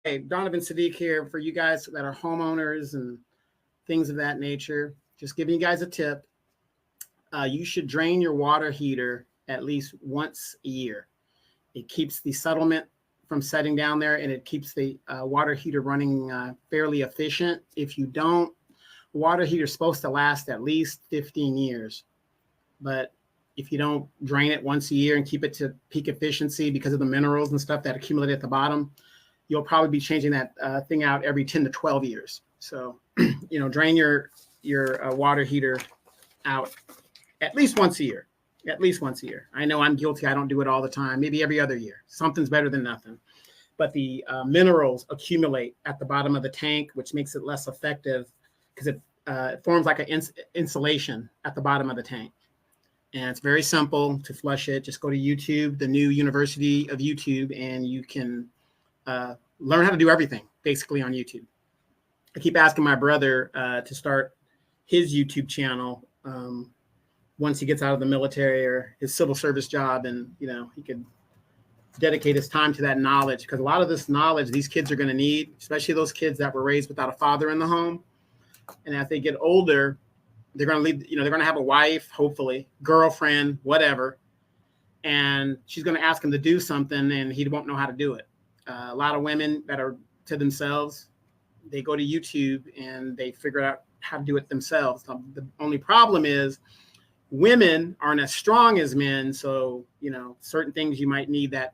Hey, Donovan, Saadiq here for you guys that are homeowners and things of that nature. Just giving you guys a tip. You should drain your water heater at least once a year. It keeps the settlement from setting down there, and it keeps the water heater running fairly efficient. If you don't, water heater is supposed to last at least 15 years. But if you don't drain it once a year and keep it to peak efficiency because of the minerals and stuff that accumulate at the bottom, you'll probably be changing that thing out every 10 to 12 years. So, drain your water heater out at least once a year. At least once a year. I know I'm guilty. I don't do it all the time. Maybe every other year. Something's better than nothing. But the minerals accumulate at the bottom of the tank, which makes it less effective because it forms like an insulation at the bottom of the tank. And it's very simple to flush it. Just go to YouTube, the new University of YouTube, and you can learn how to do everything basically on YouTube. I keep asking my brother to start his YouTube channel once he gets out of the military or his civil service job, and he could dedicate his time to that knowledge, because a lot of this knowledge these kids are going to need, especially those kids that were raised without a father in the home. And as they get older, they're going to leave, they're going to have a wife, hopefully, girlfriend, whatever, and she's going to ask him to do something and he won't know how to do it. A lot of women that are to themselves, they go to YouTube and they figure out how to do it themselves. The only problem is women aren't as strong as men. So, certain things you might need that.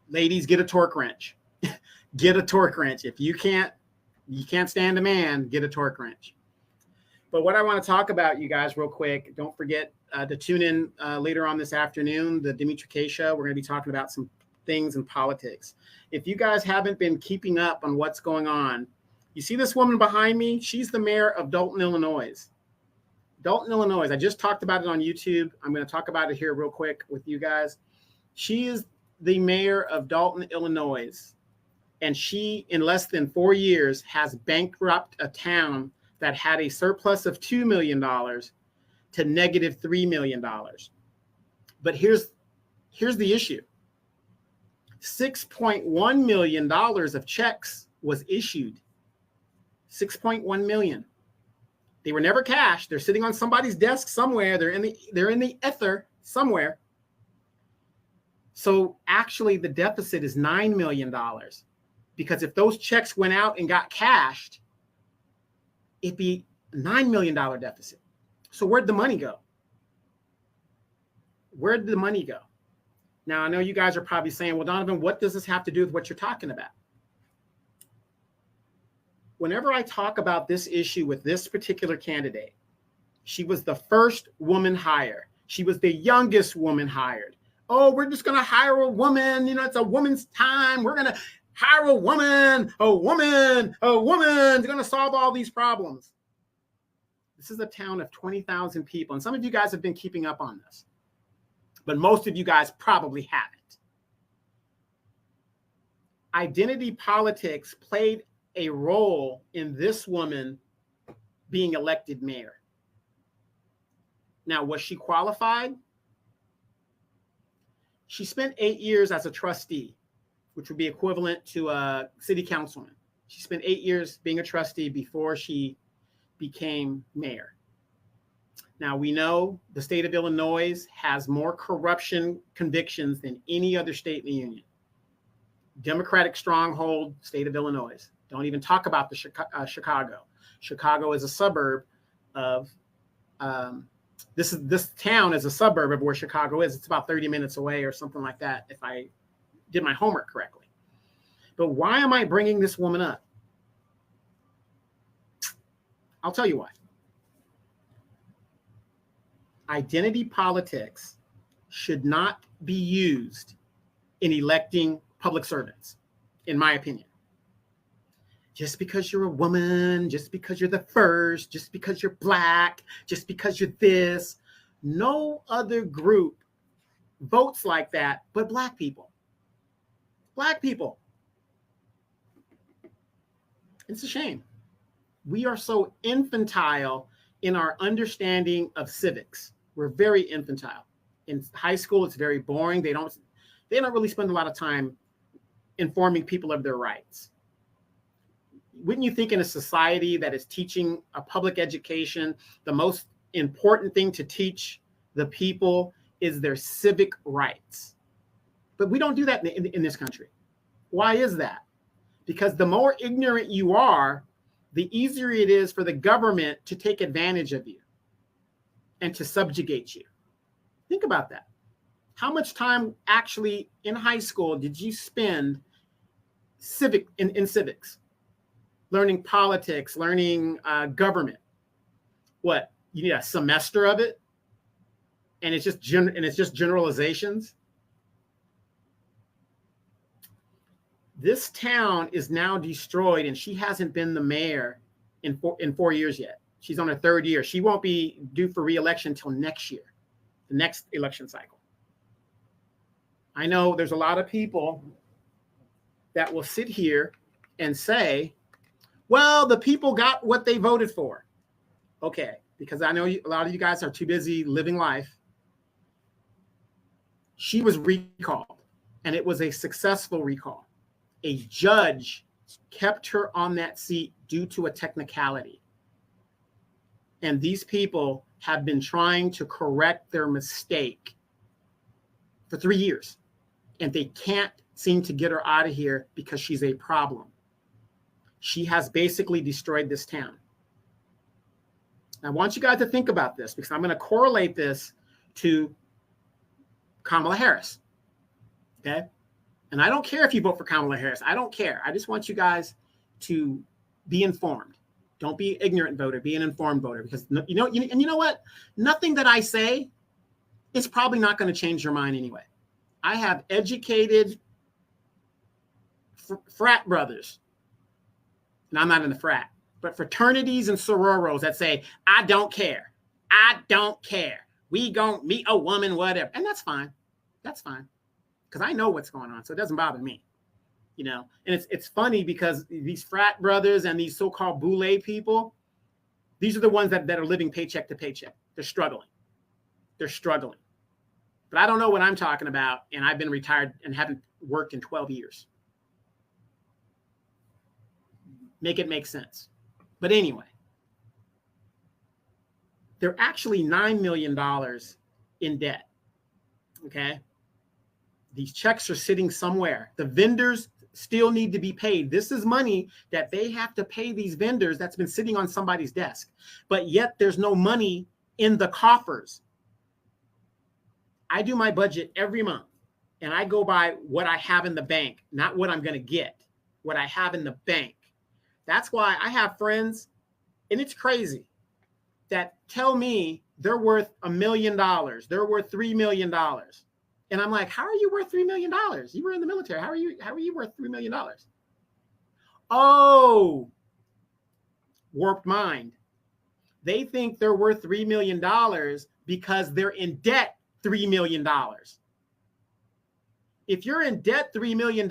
Ladies, get a torque wrench. Get a torque wrench. If you can't stand a man, get a torque wrench. But what I want to talk about, you guys, real quick, don't forget to tune in later on this afternoon, the Dimitri K Show. We're going to be talking about some things in politics. If you guys haven't been keeping up on what's going on, you see this woman behind me? She's the mayor of Dalton, Illinois. Dalton, Illinois. I just talked about it on YouTube. I'm going to talk about it here real quick with you guys. She is the mayor of Dalton, Illinois. And she, in less than 4 years, has bankrupted a town that had a surplus of $2 million to negative $3 million. But here's the issue. $6.1 million of checks was issued. 6.1 million. They were never cashed. They're sitting on somebody's desk somewhere. They're in the ether somewhere. So actually the deficit is $9 million, because if those checks went out and got cashed, it'd be a $9 million deficit. So where'd the money go? Where'd the money go? Now, I know you guys are probably saying, well, Donovan, what does this have to do with what you're talking about? Whenever I talk about this issue with this particular candidate, she was the first woman hired. She was the youngest woman hired. Oh, we're just going to hire a woman. It's a woman's time. We're going to hire a woman. A woman's going to solve all these problems. This is a town of 20,000 people. And some of you guys have been keeping up on this, but most of you guys probably haven't. Identity politics played a role in this woman being elected mayor. Now, was she qualified? She spent 8 years as a trustee, which would be equivalent to a city councilman. She spent 8 years being a trustee before she became mayor. Now, we know the state of Illinois has more corruption convictions than any other state in the union. Democratic stronghold, state of Illinois. Don't even talk about the Chicago. Chicago is a suburb of, this town is a suburb of where Chicago is. It's about 30 minutes away or something like that, if I did my homework correctly. But why am I bringing this woman up? I'll tell you why. Identity politics should not be used in electing public servants, in my opinion. Just because you're a woman, just because you're the first, just because you're black, just because you're this. No other group votes like that but black people. Black people. It's a shame. We are so infantile in our understanding of civics. We're very infantile. In high school, it's very boring. They don't really spend a lot of time informing people of their rights. wouldn't you think in a society that is teaching a public education, the most important thing to teach the people is their civic rights? But we don't do that in this country. Why is that? Because the more ignorant you are, the easier it is for the government to take advantage of you and to subjugate you. Think about that. How much time actually in high school did you spend in civics? Learning politics, learning government. What, you need a semester of it? And it's just generalizations. This town is now destroyed, and she hasn't been the mayor in 4 years yet. She's on her 3rd year. She won't be due for re-election until next year, the next election cycle. I know there's a lot of people that will sit here and say, well, the people got what they voted for. Okay, because I know a lot of you guys are too busy living life. She was recalled, and it was a successful recall. A judge kept her on that seat due to a technicality. And these people have been trying to correct their mistake for 3 years. And they can't seem to get her out of here because she's a problem. She has basically destroyed this town. I want you guys to think about this because I'm going to correlate this to Kamala Harris. Okay? And I don't care if you vote for Kamala Harris. I don't care. I just want you guys to be informed. Don't be an ignorant voter. Be an informed voter. Because you know what? Nothing that I say is probably not going to change your mind anyway. I have educated frat brothers, and I'm not in the frat, but fraternities and sororos that say, I don't care. I don't care. We gonna meet a woman, whatever. And that's fine. That's fine. Because I know what's going on, so it doesn't bother me, you know. And it's funny because these frat brothers and these so-called boule people, these are the ones that are living paycheck to paycheck. They're struggling. They're struggling. But I don't know what I'm talking about, and I've been retired and haven't worked in 12 years. Make it make sense. But anyway, they're actually $9 million in debt, okay? These checks are sitting somewhere. The vendors still need to be paid. This is money that they have to pay these vendors that's been sitting on somebody's desk. But yet there's no money in the coffers. I do my budget every month, and I go by what I have in the bank, not what I'm going to get, what I have in the bank. That's why I have friends, and it's crazy, that tell me they're worth $1 million. They're worth $3 million. And I'm like, how are you worth $3 million? You were in the military. How are you worth $3 million? Oh, warped mind. They think they're worth $3 million because they're in debt $3 million. If you're in debt $3 million,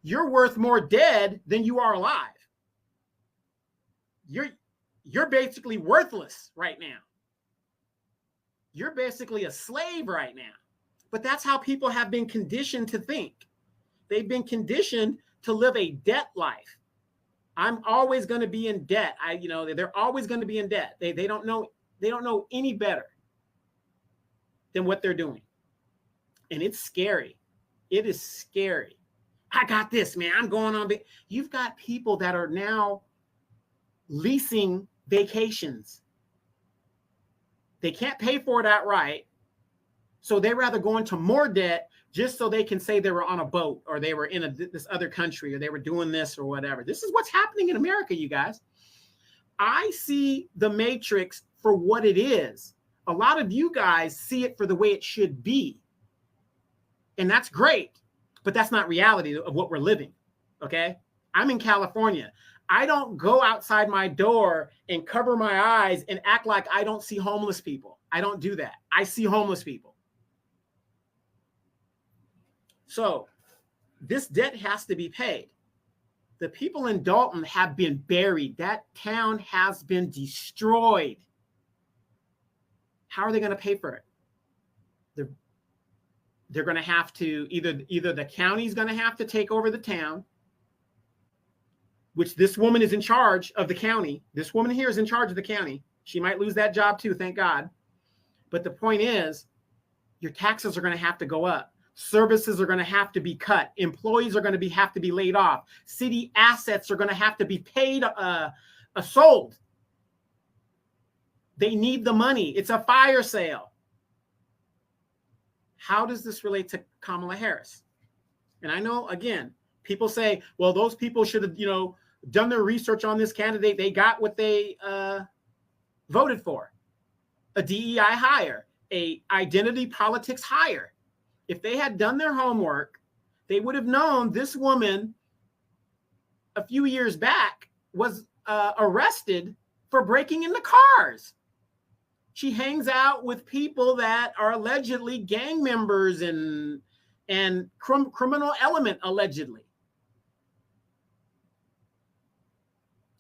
you're worth more dead than you are alive. You're basically worthless right now. You're basically a slave right now. But that's how people have been conditioned to think. They've been conditioned to live a debt life. I'm always going to be in debt. They're always going to be in debt. They don't know any better than what they're doing. And it's scary. It is scary. I got this, man. I'm going on. You've got people that are now leasing vacations. They can't pay for it outright. So they rather go into more debt just so they can say they were on a boat or they were in this other country or they were doing this or whatever. This is what's happening in America, you guys. I see the matrix for what it is. A lot of you guys see it for the way it should be. And that's great, but that's not reality of what we're living, okay? I'm in California. I don't go outside my door and cover my eyes and act like I don't see homeless people. I don't do that. I see homeless people. So this debt has to be paid. The people in Dalton have been buried. That town has been destroyed. How are they going to pay for it? They're going to have to either the county's going to have to take over the town, which this woman is in charge of the county. This woman here is in charge of the county. She might lose that job too, thank God. But the point is, your taxes are going to have to go up. Services are going to have to be cut. Employees are going to have to be laid off. City assets are going to have to be paid, sold. They need the money. It's a fire sale. How does this relate to Kamala Harris? And I know, again, people say, well, those people should have, done their research on this candidate. They got what they voted for. A DEI hire, a identity politics hire. If they had done their homework, they would have known this woman a few years back was arrested for breaking into cars. She hangs out with people that are allegedly gang members and criminal element, allegedly.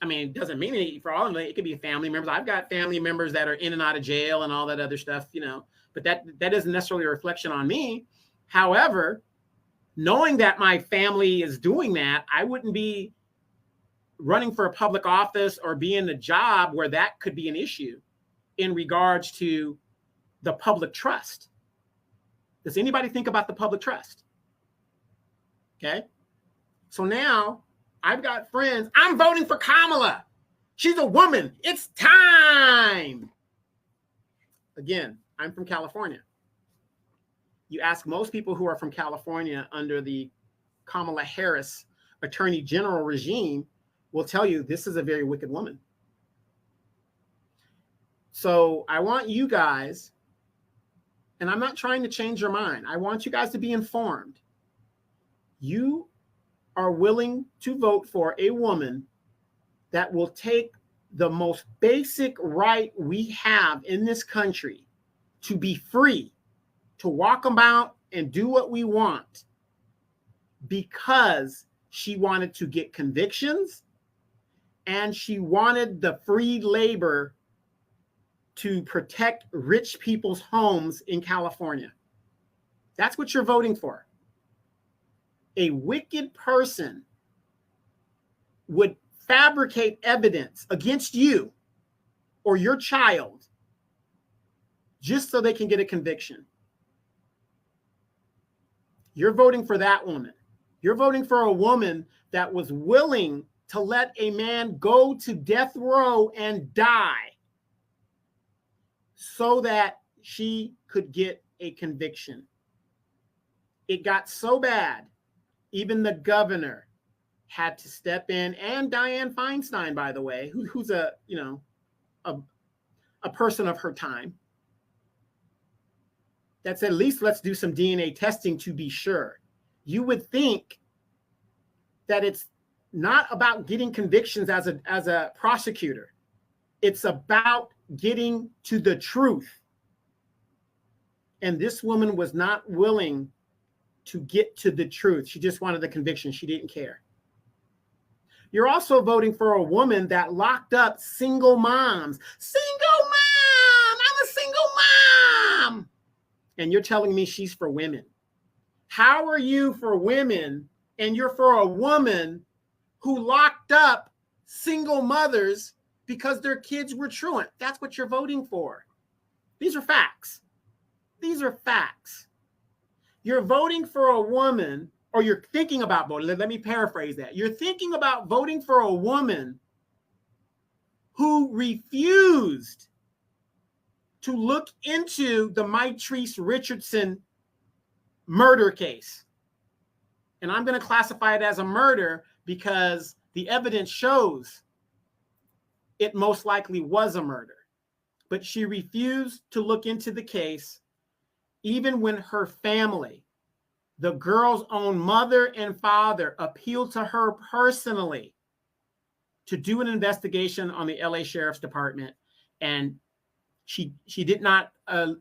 I mean, it doesn't mean anything for all of them. It could be family members. I've got family members that are in and out of jail and all that other stuff, but that isn't necessarily a reflection on me. However, knowing that my family is doing that, I wouldn't be running for a public office or be in a job where that could be an issue in regards to the public trust. Does anybody think about the public trust? Okay. So now I've got friends. I'm voting for Kamala. She's a woman. It's time. Again, I'm from California. You ask most people who are from California under the Kamala Harris Attorney General regime will tell you this is a very wicked woman. So I want you guys, and I'm not trying to change your mind. I want you guys to be informed. You are willing to vote for a woman that will take the most basic right we have in this country to be free, to walk about and do what we want, because she wanted to get convictions and she wanted the free labor to protect rich people's homes in California. That's what you're voting for. A wicked person would fabricate evidence against you or your child just so they can get a conviction. You're voting for that woman. You're voting for a woman that was willing to let a man go to death row and die so that she could get a conviction. It got so bad, even the governor had to step in, and Dianne Feinstein, by the way, who's a person of her time, that said, at least let's do some DNA testing to be sure. You would think that it's not about getting convictions as a prosecutor. It's about getting to the truth. And this woman was not willing to get to the truth. She just wanted the conviction. She didn't care. You're also voting for a woman that locked up single moms. Single mom! I'm a single mom! And you're telling me she's for women. How are you for women and you're for a woman who locked up single mothers because their kids were truant? That's what you're voting for. These are facts. These are facts. You're voting for a woman, or you're thinking about voting. Let me paraphrase that. You're thinking about voting for a woman who refused to look into the Mitrice Richardson murder case. And I'm going to classify it as a murder because the evidence shows it most likely was a murder. But she refused to look into the case, even when her family, the girl's own mother and father, appealed to her personally to do an investigation on the LA Sheriff's Department. And she did not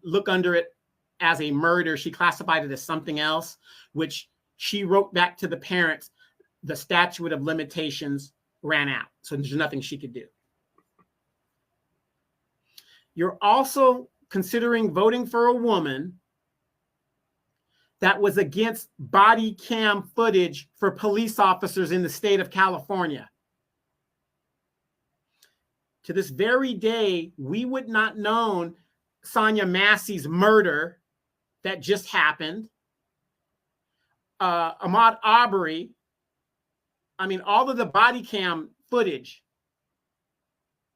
look under it as a murder. She classified it as something else, which she wrote back to the parents. The statute of limitations ran out, so there's nothing she could do. You're also considering voting for a woman that was against body cam footage for police officers in the state of California. to this very day, we would not known Sonia Massey's murder that just happened. Ahmaud Arbery. I mean, all of the body cam footage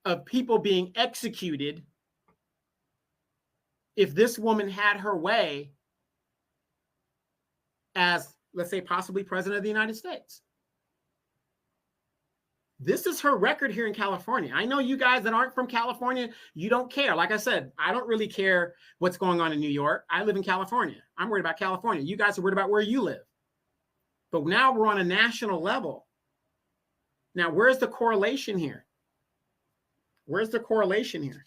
of people being executed. If this woman had her way as, let's say, possibly president of the United States. This is her record here in California. I know you guys that aren't from California, you don't care. Like I said, I don't really care what's going on in New York. I live in California. I'm worried about California. You guys are worried about where you live. But now we're on a national level. Now, where's the correlation here? Where's the correlation here?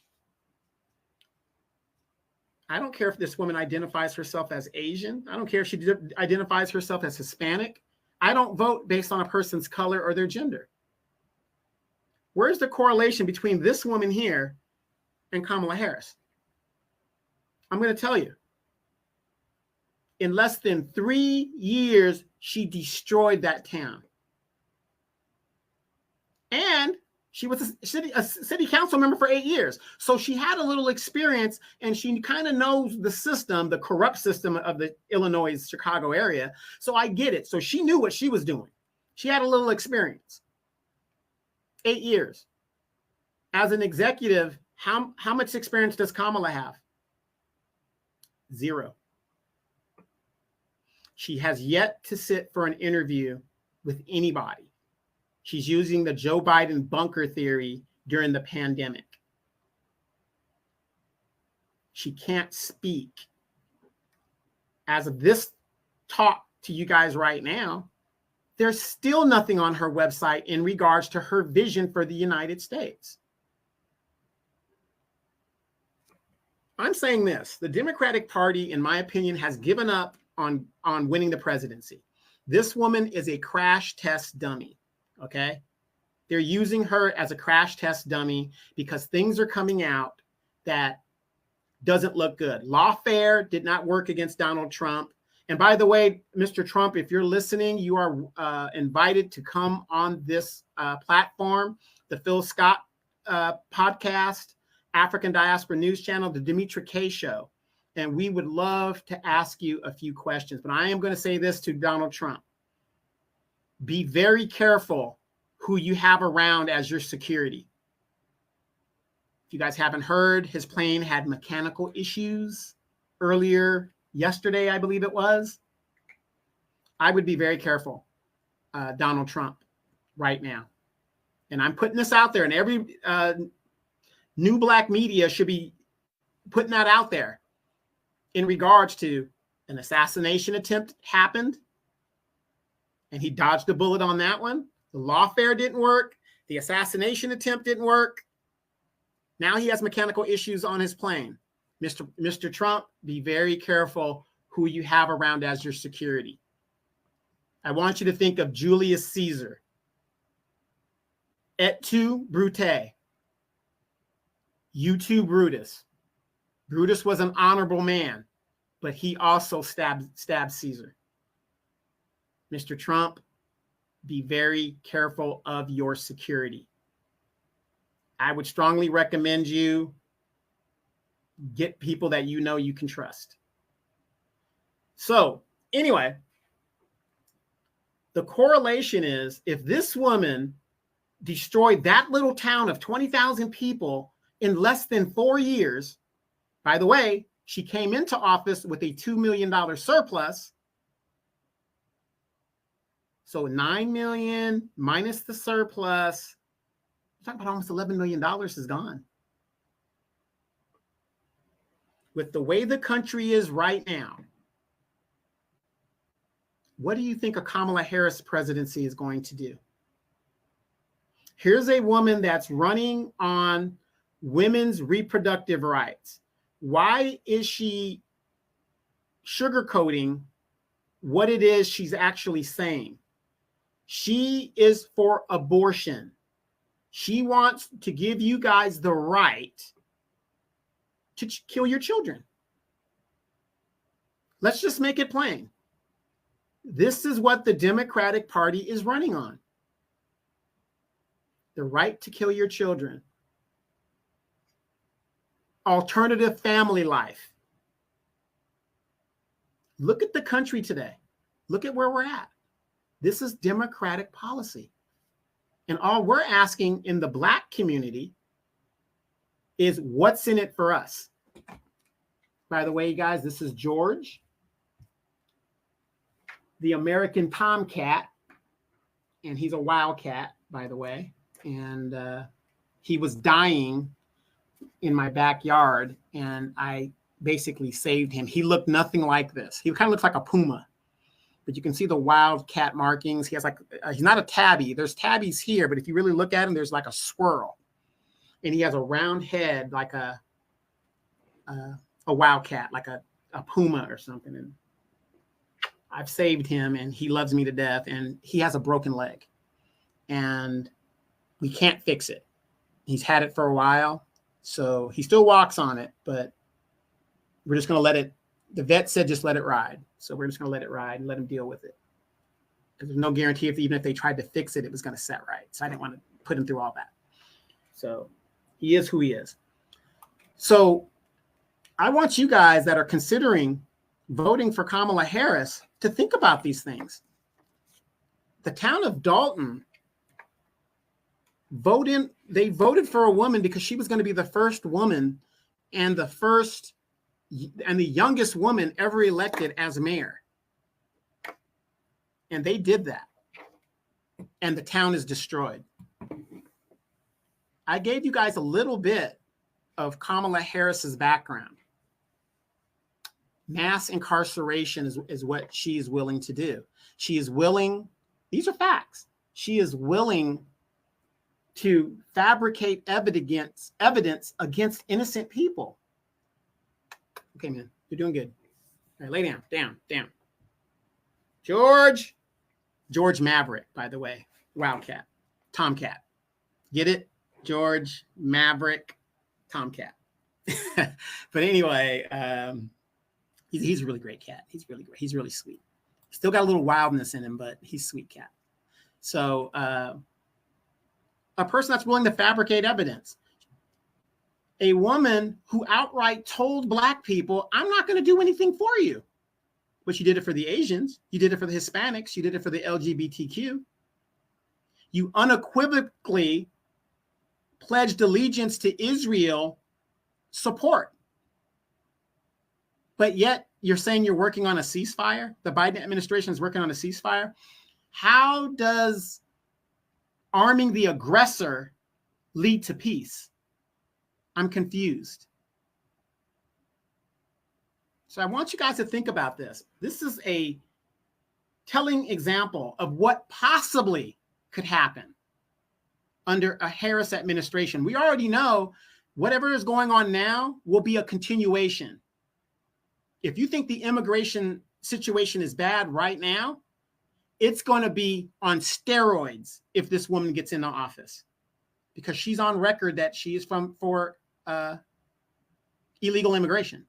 I don't care if this woman identifies herself as Asian. I don't care if she identifies herself as Hispanic. I don't vote based on a person's color or their gender. Where's the correlation between this woman here and Kamala Harris? I'm going to tell you. In less than 3 years, she destroyed that town. And she was a city council member for 8 years. So she had a little experience and she kind of knows the system, the corrupt system of the Illinois, Chicago area. So I get it. So she knew what she was doing. She had a little experience. 8 years. As an executive, how much experience does Kamala have? 0. She has yet to sit for an interview with anybody. She's using the Joe Biden bunker theory during the pandemic. She can't speak. As of this talk to you guys right now, there's still nothing on her website in regards to her vision for the United States. I'm saying this, the Democratic Party, in my opinion, has given up on winning the presidency. This woman is a crash test dummy. Okay, they're using her as a crash test dummy because things are coming out that doesn't look good. Lawfare did not work against Donald Trump. And by the way, Mr. Trump, if you're listening, you are invited to come on this platform, the Phil Scott podcast, African Diaspora News Channel, the Demetra K Show. And we would love to ask you a few questions. But I am going to say this to Donald Trump. Be very careful who you have around as your security. If you guys haven't heard, his plane had mechanical issues earlier yesterday, I believe it was. I would be very careful, Donald Trump, right now. And I'm putting this out there, and every new black media should be putting that out there in regards to an assassination attempt happened. And he dodged a bullet on that one. The lawfare didn't work. The assassination attempt didn't work. Now he has mechanical issues on his plane. Mr. Trump, be very careful who you have around as your security. I want you to think of Julius Caesar. Et tu, Brute. You too, Brutus. Brutus was an honorable man, but he also stabbed Caesar. Mr. Trump, be very careful of your security. I would strongly recommend you get people that you know you can trust. So anyway, the correlation is if this woman destroyed that little town of 20,000 people in less than 4 years, by the way, she came into office with a $2 million surplus. So 9 million minus the surplus, you're talking about almost $11 million is gone. With the way the country is right now, what do you think a Kamala Harris presidency is going to do? Here's a woman that's running on women's reproductive rights. Why is she sugarcoating what it is she's actually saying? She is for abortion. She wants to give you guys the right to kill your children. Let's just make it plain. This is what the Democratic Party is running on. The right to kill your children. alternative family life. Look at the country today. Look at where we're at. This is Democratic policy. And all we're asking in the Black community is what's in it for us. By the way, guys, this is George, the American tomcat, and he's a wildcat, by the way. And he was dying in my backyard, and I basically saved him. He looked nothing like this. He kind of looks like a puma, but you can see the wildcat markings. He has like, he's not a tabby. There's tabbies here, but if you really look at him, there's like a squirrel. And he has a round head like a wildcat, like a puma or something. And I've saved him, and he loves me to death, and he has a broken leg. And we can't fix it. He's had it for a while, so he still walks on it, but we're just going to let it, the vet said just let it ride. So we're just going to let it ride and let him deal with it. Because there's no guarantee even if they tried to fix it, it was going to set right. So I didn't want to put him through all that. So he is who he is. So I want you guys that are considering voting for Kamala Harris to think about these things. The town of Dalton they voted for a woman because she was going to be the first woman and the youngest woman ever elected as mayor. And they did that. And the town is destroyed. I gave you guys a little bit of Kamala Harris's background. Mass incarceration is what she is willing to do. She is willing, these are facts. She is willing to fabricate evidence against innocent people. Okay, man, you're doing good. All right, lay down. George Maverick, by the way, wildcat, tomcat. Get it? George Maverick, tomcat. But anyway, he's a really great cat. He's really great. He's really sweet. Still got a little wildness in him, but he's a sweet cat. So a person that's willing to fabricate evidence. A woman who outright told Black people, I'm not going to do anything for you. But you did it for the Asians. You did it for the Hispanics. You did it for the LGBTQ. You unequivocally pledged allegiance to Israel support. But yet you're saying you're working on a ceasefire? The Biden administration is working on a ceasefire? How does arming the aggressor lead to peace? I'm confused. So I want you guys to think about this. This is a telling example of what possibly could happen under a Harris administration. We already know whatever is going on now will be a continuation. If you think the immigration situation is bad right now, it's going to be on steroids if this woman gets into office, because she's on record that she is for illegal immigration.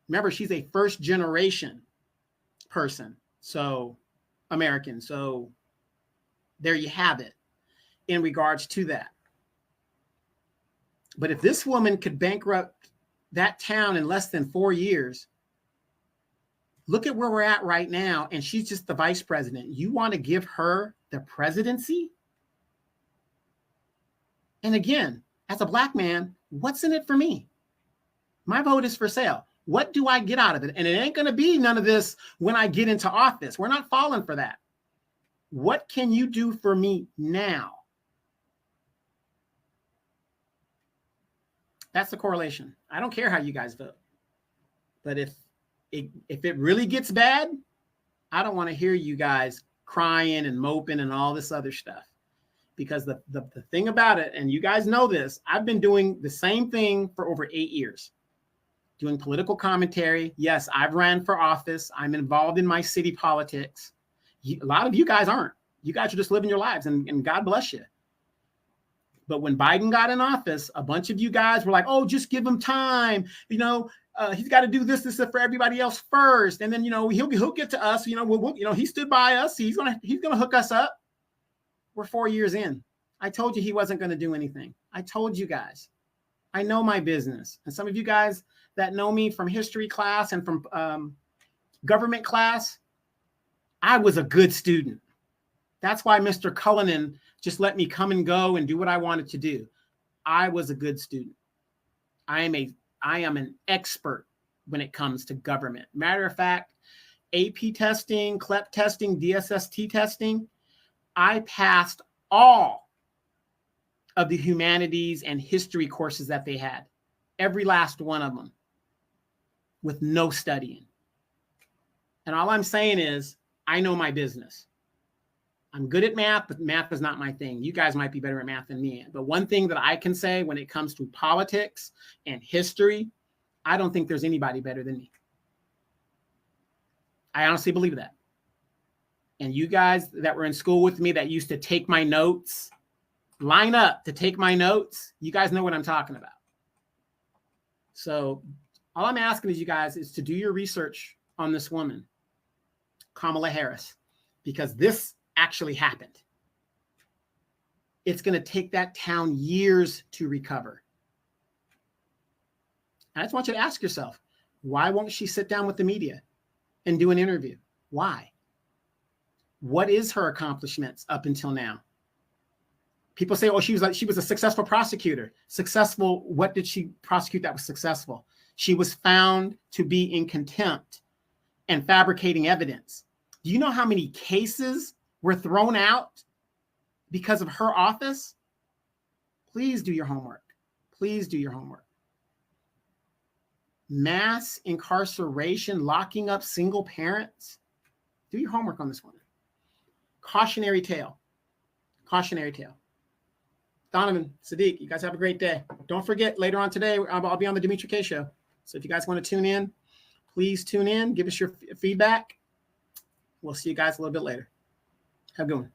Remember, she's a first generation person, so American. So there you have it in regards to that. But if this woman could bankrupt that town in less than 4 years, look at where we're at right now, and she's just the vice president. You want to give her the presidency? And again, as a Black man, what's in it for me? My vote is for sale. What do I get out of it? And it ain't going to be none of this when I get into office. We're not falling for that. What can you do for me now? That's the correlation. I don't care how you guys vote. But if it really gets bad, I don't want to hear you guys crying and moping and all this other stuff. Because the thing about it, and you guys know this, I've been doing the same thing for over 8 years. Doing political commentary. Yes, I've ran for office. I'm involved in my city politics. A lot of you guys aren't. You guys are just living your lives, and God bless you. But when Biden got in office, a bunch of you guys were like, oh, just give him time. You know, he's got to do this for everybody else first. And then, you know, he'll get to us. You know, he stood by us. He's gonna hook us up. We're 4 years in. I told you he wasn't going to do anything. I told you guys. I know my business. And some of you guys that know me from history class and from government class, I was a good student. That's why Mr. Cullinan just let me come and go and do what I wanted to do. I was a good student. I am an expert when it comes to government. Matter of fact, AP testing, CLEP testing, DSST testing, I passed all of the humanities and history courses that they had, every last one of them, with no studying. And all I'm saying is, I know my business. I'm good at math, but math is not my thing. You guys might be better at math than me. But one thing that I can say when it comes to politics and history, I don't think there's anybody better than me. I honestly believe that. And you guys that were in school with me that used to take my notes, line up to take my notes, you guys know what I'm talking about. So all I'm asking is you guys is to do your research on this woman, Kamala Harris, because this actually happened. It's going to take that town years to recover. I just want you to ask yourself, why won't she sit down with the media and do an interview? Why? What is her accomplishments up until now? People say, oh, she was a successful prosecutor. Successful, what did she prosecute that was successful? She was found to be in contempt and fabricating evidence. Do you know how many cases were thrown out because of her office? Please do your homework. Please do your homework. Mass incarceration, locking up single parents. Do your homework on this one. Cautionary tale. Cautionary tale. Donovan, Saadiq, you guys have a great day. Don't forget, later on today, I'll be on the Dimitri K Show. So if you guys want to tune in, please tune in. Give us your feedback. We'll see you guys a little bit later. Have a good one.